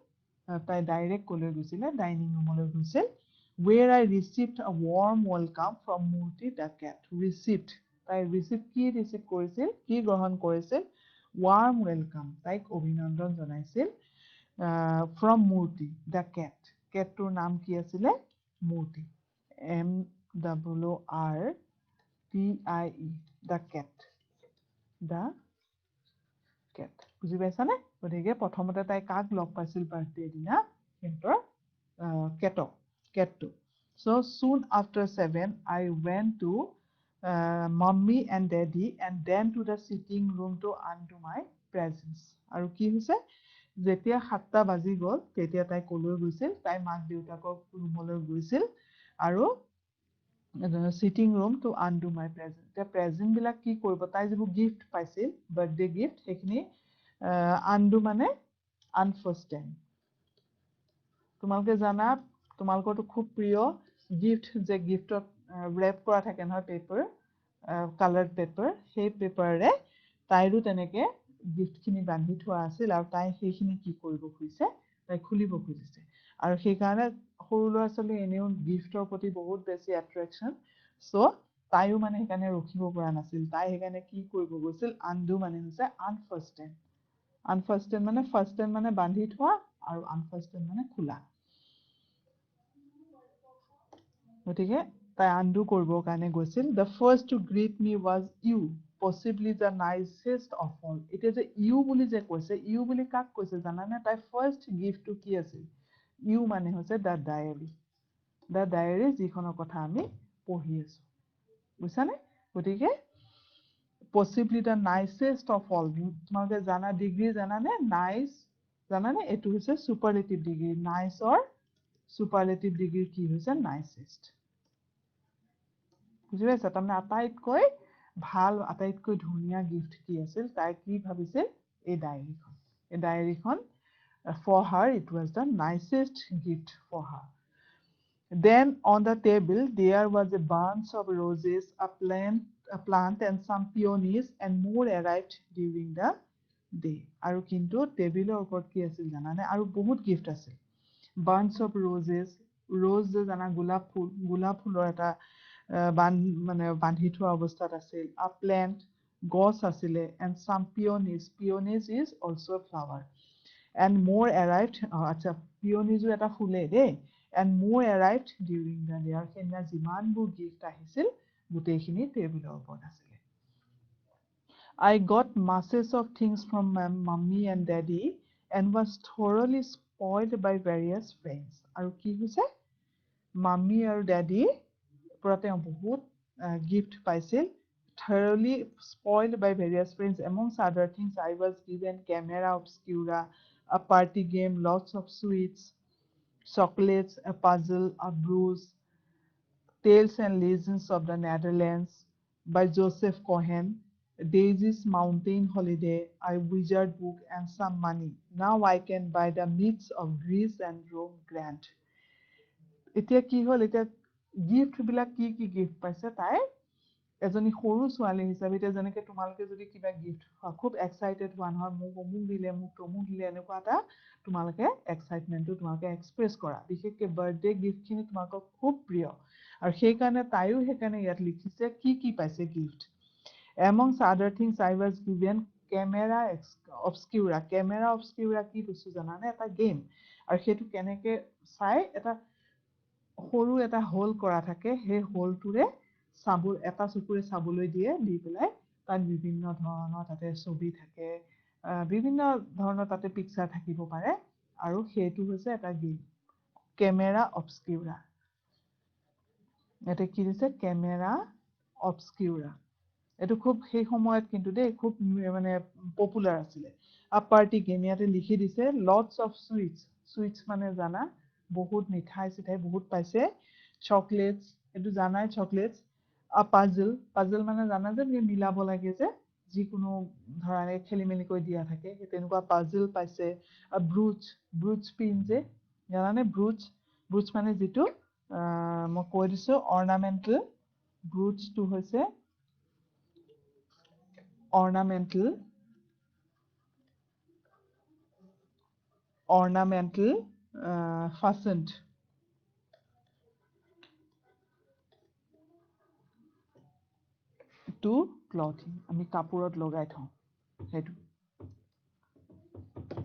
[SPEAKER 1] তাই ডাইৰেক্ট কলৈ গৈছিল ডাইনিং ৰুমলৈ গৈছিল where I received a warm welcome from Murti the cat received তাই কি ৰিচিভ কৰিছিল কি গ্ৰহণ কৰিছিল warm welcome তাইক অভিনন্দন জনাইছিল from Murti the cat তোৰ নাম কি আছিল Murti MWRTIE the cat the cat বুজি পাইছানে গতিকে প্ৰথমতে তাই কাক লগ পাইছিল বাৰ্থডে দিনা সিহঁতৰ কেটটো so soon after 7 I went to mommy and daddy and then to the sitting room to undo my presents আৰু কি হৈছে যেতিয়া 7টা বাজি গ'ল তেতিয়া তাই কলৈ গৈছিল তাই মাক দেউতাকৰ ৰুমলৈ গৈছিল আৰু sitting room to undo my present the present বিলাক কি কৰিব তাই যিবোৰ গিফট পাইছিল বাৰ্থডে গিফট সেইখিনি undo মানে unfasten তোমালোকে জানা তোমালোকৰটো খুব প্ৰিয় গিফট যে গিফটত ৰেপ কৰা থাকে নহয় পেপাৰ কালাৰ্ড পেপাৰ সেই পেপাৰে তাইৰো তেনেকে গিফটখিনি বান্ধি থোৱা আছিল আৰু তাই সেইখিনি কি কৰিব খুজিছে তাই খুলিব খুজিছে আৰু সেইকাৰণে সৰু ল'ৰা ছোৱালী এনেও গিফটৰ প্ৰতি বহুত বেছি এট্ৰেকশ্যন চ' তাইও মানে সেইকাৰণে ৰখিব পৰা নাছিল তাই সেইকাৰণে কি কৰিব গৈছিল আনডু মানে হৈছে আনফাষ্টেন মানে ফাষ্টেন মানে বান্ধি থোৱা আৰু আনফাষ্টেন মানে খোলা গতিকে তাই আনডু কৰিবৰ কাৰণে গৈছিল the first to greet me was you possibly the nicest of all এতিয়া যে ইউ বুলি যে কৈছে ইউ বুলি কাক কৈছে জানানে তাই ফাৰ্ষ্ট গিফ্টটো কি আছিল ইউ মানে হৈছে দ্য ডায়েৰী যিখনৰ কথা আমি পঢ়ি আছো বুজিছানে গতিকে পচিবলি দ্য নাইচেষ্ট অফ অল তোমালোকে জানা ডিগ্ৰী জানানে নাইচ জানানে এইটো হৈছে সুপাৰলেটিভ ডিগ্ৰী নাইচৰ সুপাৰলেটিভ ডিগ্ৰী কি হৈছে নাইচেষ্ট বুজি পাইছা তাৰমানে আটাইতকৈ ভাল আটাইতকৈ ধুনীয়া গিফ্ট কি আছিল তাই কি ভাবিছিল এই ডায়েৰীখন for her it was the nicest gift for her then on the table there was a bunch of roses a plant and some peonies and more arrived during the day আৰু কিন্তু টেবিলৰ ওপৰত কি আছিল জানানে আৰু বহুত গিফট আছিল bunch of roses rose যে জানা গোলাপ ফুলৰ এটা মানে বান্ধি থোৱা অৱস্থাত আছিল a plant গছ আছিলে and some peonies is also a flower and more arrived আচ্ছা peoniesও এটা ফুলে দেই and more arrived during the day আৰু সেইদিনা যিমানবোৰ গিফট আহিছিল গোটেইখিনি টেবিলৰ ওপৰত আছিলে I got masses of things from my mummy and daddy and was thoroughly spoiled by various friends আৰু কি হৈছে মাম্মী আৰু ডেডি পৰা তেওঁ বহুত গিফট পাইছিল thoroughly spoiled by various friends amongst other things I was given camera obscura a party game lots of sweets chocolates a puzzle a bruise Tales and Legends of the Netherlands by Joseph Cohen Daisy's Mountain Holiday a wizard book and some money now I can buy the myths of Greece and Rome grant এতিয়া কি হ'ল এতিয়া gift বিলাক কি gift পাইছে তাই এজনী সৰু ছোৱালী হিচাপে এতিয়া যেনেকে তোমালোকে যদি কিবা গিফট খুব এক্সাইটেড হোৱা নহয় মোক অমুক দিলে মোক তমুক দিলে এনেকুৱা এটা তোমালোকে এক্সাইটমেণ্টটো তোমালোকে এক্সপ্ৰেছ কৰা বিশেষকৈ বাৰ্থডে গিফটখিনি তোমালোকক খুব প্ৰিয় আৰু সেইকাৰণে তাইও সেইকাৰণে ইয়াত লিখিছে কি পাইছে gift amongst other things I was given camera obscura কি বস্তু জানানে এটা গেম আৰু সেইটো কেনেকে চাই এটা সৰু এটা হোল কৰা থাকে সেই হোলটোৰে এটা চকুৰে চাবলৈ দিয়ে দি পেলাই তাত বিভিন্ন ধৰণৰ তাতে ছবি থাকে বিভিন্ন ধৰণৰ তাতে পিকচাৰ থাকিব পাৰে আৰু সেইটো হৈছে এটা গেম কেমেৰা অবস্কিউৰা এটা কি দিছে কেমেৰা অবস্কিউৰা এইটো খুব সেই সময়ত কিন্তু দেই খুব মানে পপুলাৰ আছিলে আ পাৰ্টি গেম ইয়াতে লিখি দিছে লটছ অফ সুইটছ মানে জানা বহুত মিঠাই চিঠাই বহুত পাইছে চকলেটছ এইটো জানাই চকলেটছ আ পাজল মানে জানা যে মিলাব লাগে যে যিকোনো ধৰা খেলি মেলি কৰি দিয়া থাকে সেই তেনেকুৱা পাজল পাইছে ব্ৰুচ পিন যে জানানে ব্ৰুচ মানে যিটো মই কৈ দিছো অৰ্নামেণ্টেল ব্ৰুচটো হৈছে ornamental fastened to clothing আমি কাপোৰত লগাই থওঁ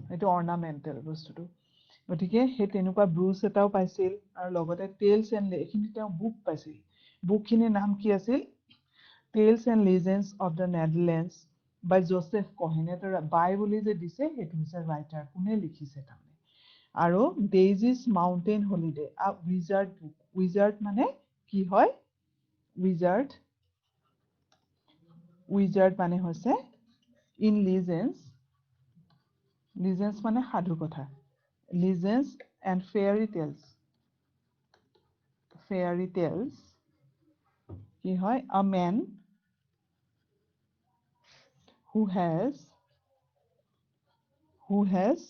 [SPEAKER 1] সেইটো ornamental বস্তুটো গতিকে সেই তেনেকুৱা ব্ৰুচ এটাও পাইছিল আৰু লগতে টেলছ এণ্ড এইখিনি তেওঁ বুক পাইছিল বুকখিনিৰ নাম কি আছিল tales and legends of the Netherlands by Joseph Cohen. এটা বাই বুলি যে দিছে সেইটো হৈছে ৰাইটাৰ, কোনে লিখিছে তাৰমানে। আৰু Daisy's mountain holiday wizard book. Wizard মানে কি হয়? উইজাৰ্ড উইজাৰ্ড মানে হৈছে ইন লিজেণ্ডছ, লিজেণ্ডছ মানে সাধু কথা, legends and fairy tales, fairy tales কি হয়? আ man who has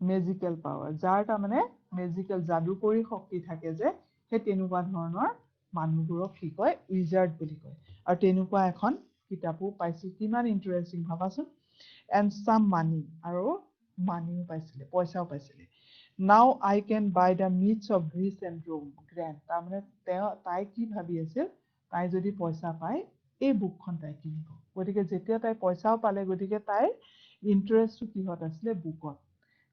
[SPEAKER 1] magical power, যাৰ তাৰমানে মেজিকেল যাদুকৰী শক্তি থাকে যে, সেই তেনেকুৱা ধৰণৰ মানুহবোৰক কি কয়? উইজাৰ্ড বুলি কয়। আৰু তেনেকুৱা এখন কিতাপো পাইছিল, কিমান ইণ্টাৰেষ্টিং ভাবাচোন। এণ্ড চাম মানি, আৰু মানিও পাইছিলে, পইচাও পাইছিলে। Now I can buy the myths of Greece and Rome grand. তাৰমানে তাই কি ভাবি আছিল? তাই যদি পইচা পায় এই বুকখন তাই কিনিব। গতিকে যেতিয়া তাই পইচাও পালে, গতিকে তাইৰ ইণ্টাৰেষ্টটো কিহত আছিলে? বুকত।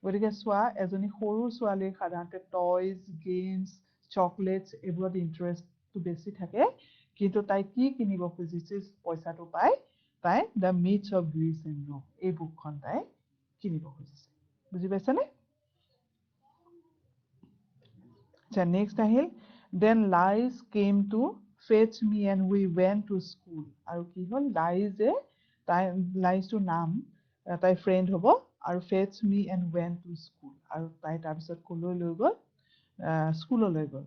[SPEAKER 1] গতিকে চোৱা, এজনী সৰু ছোৱালীৰ সাধাৰণতে টয়জ, গেমছ, চকলেটছ এইবোৰত ইণ্টাৰেষ্টটো বেছি থাকে, কিন্তু তাই কি কিনিব খুজিছিল পইচাটো পাই? তাই the myths of Greece and Rome এই বুকখন তাই কিনিব খুজিছে। বুজি পাইছানে? আচ্ছা, নেক্সট আহিল then Liz came to fetch me and we went to school. আৰু কি হ'ল? লাইজে, তাই লাইজটোৰ নাম, তাই ফ্ৰেণ্ড হ'ব, আৰু face me and went to school, আৰু তাই তাৰপিছত ক'লৈ লৈ গ'ল? স্কুললৈ গ'ল।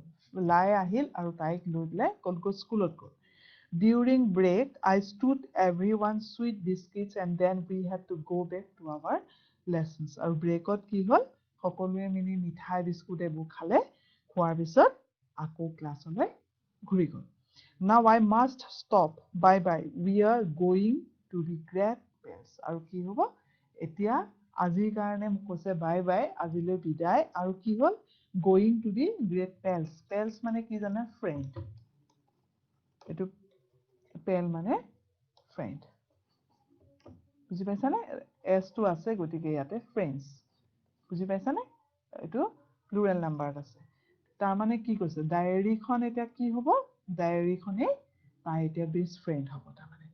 [SPEAKER 1] লাই আহিল আৰু তাইক লৈ পেলাই ক'ত গ'ল? স্কুলত গ'ল। During break I stood everyone sweet biscuits and then we had to go' back to our lessons. আৰু ব্ৰেকত কি হ'ল? সকলোৱে মিলি মিঠাই বিস্কুট এইবোৰ খালে, খোৱাৰ পিছত আকৌ ক্লাছলৈ ঘূৰি গ'ল। Now I must stop, bye bye, we are going to the great pals. আৰু কি হ'ব? এতিয়া আজিৰ কাৰণে মোক কৈছে বাই বাই, আজিলৈ বিদায়। আৰু কি হ'ল? Going to the great pals. Pals মানে কি জানে? ফ্ৰেণ্ড। এইটো পেল মানে ফ্ৰেণ্ড। বুজি পাইছানে? এছটো আছে, গতিকে ইয়াতে ফ্ৰেণ্ডছ। বুজি পাইছানে? এইটো প্লুৰেল নাম্বাৰত আছে। তাৰমানে কি কৈছে? ডায়েৰীখন এতিয়া কি হ'ব? ডায়েৰীখনেই তাই এতিয়া বেষ্ট ফ্ৰেণ্ড হ'ব তাৰমানে।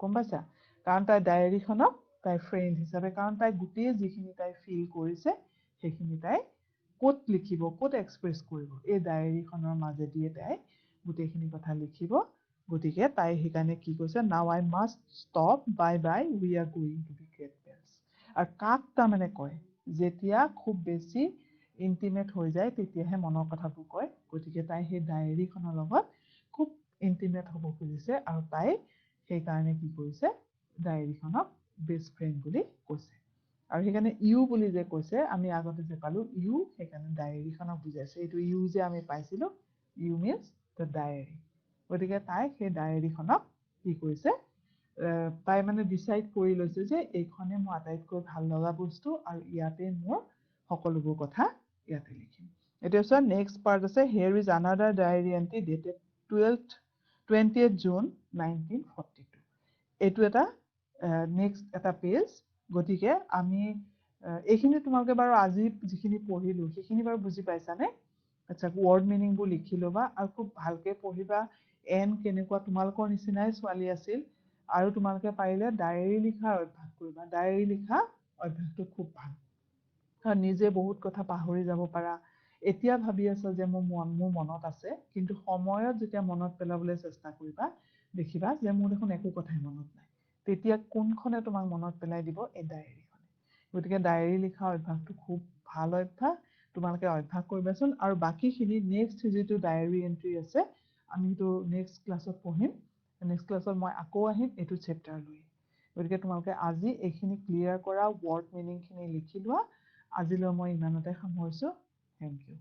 [SPEAKER 1] গম পাইছা? কাৰণ তাই ডায়েৰীখনক তাই ফ্ৰেণ্ড হিচাপে, কাৰণ তাই গোটেই যিখিনি তাই ফিল কৰিছে সেইখিনি তাই ক'ত লিখিব? ক'ত এক্সপ্ৰেছ কৰিব? এই ডায়েৰীখনৰ মাজেদিয়ে তাই গোটেইখিনি কথা লিখিব। গতিকে তাই সেইকাৰণে কি কৈছে? Now I must stop, bye bye, we are going to the great pals. আৰু কাক তাৰমানে কয়? যেতিয়া খুব বেছি ইণ্টিমেট হৈ যায় তেতিয়াহে মনৰ কথাবোৰ কয়। গতিকে তাই সেই ডায়েৰীখনৰ লগত খুব ইণ্টিমেট হ'ব খুজিছে, আৰু তাই সেইকাৰণে কি কৰিছে? ডায়েৰীখনক বেষ্ট ফ্ৰেণ্ড বুলি কৈছে। আৰু সেইকাৰণে ইউ বুলি যে কৈছে, আমি আগতে যে পালোঁ ইউ, সেইকাৰণে ডায়েৰীখনক বুজাইছে। এইটো ইউ যে আমি পাইছিলোঁ, ইউ মিনছ দ্য ডায়েৰী। গতিকে তাই সেই ডায়েৰীখনক কি কৰিছে? তাই মানে ডিচাইড কৰি লৈছে যে এইখনে মোৰ আটাইতকৈ ভাল লগা বস্তু, আৰু ইয়াতে মোৰ সকলোবোৰ কথা ইয়াতে লিখিম। এতিয়া চোৱা, নেক্সট পাৰ্ট আছে। Here is another diary entry dated 20th June 1942। এইটো এটা নেক্সট এটা পেজ। গতিকে আমি এইখিনি তোমালোকে বাৰু আজি যিখিনি পঢ়িলোঁ সেইখিনি বাৰু বুজি পাইছানে? আচ্ছা, ৱৰ্ড মিনিংবোৰ লিখি ল'বা আৰু খুব ভালকৈ পঢ়িবা। এন কেনেকুৱা তোমালোকৰ নিচিনাই ছোৱালী আছিল, আৰু তোমালোকে পাৰিলে ডায়েৰী লিখাৰ অভ্যাস কৰিবা। ডায়েৰী লিখা অভ্যাসটো খুব ভাল, কাৰণ নিজে বহুত কথা পাহৰি যাব পাৰা। এতিয়া ভাবি আছা যে মোৰ মনত আছে, কিন্তু সময়ত যেতিয়া মনত পেলাবলৈ চেষ্টা কৰিবা, দেখিবা যে মোৰ দেখোন একো কথাই মনত নাই। তেতিয়া কোনখনে তোমাক মনত পেলাই দিব? এই ডায়েৰীখনে। গতিকে ডায়েৰী লিখা অভ্যাসটো খুব ভাল অভ্যাস, তোমালোকে অভ্যাস কৰিবাচোন। আৰু বাকীখিনি নেক্সট যিটো ডায়েৰী এণ্ট্ৰি আছে, আমি সেইটো নেক্সট ক্লাছত পঢ়িম। নেক্সট ক্লাছত মই আকৌ আহিম এইটো চেপ্টাৰ লৈ। গতিকে তোমালোকে আজি এইখিনি ক্লিয়াৰ কৰা, ৱৰ্ড মিনিংখিনি লিখি লোৱা। আজিলৈ মই ইমানতে সামৰিছোঁ। Thank U.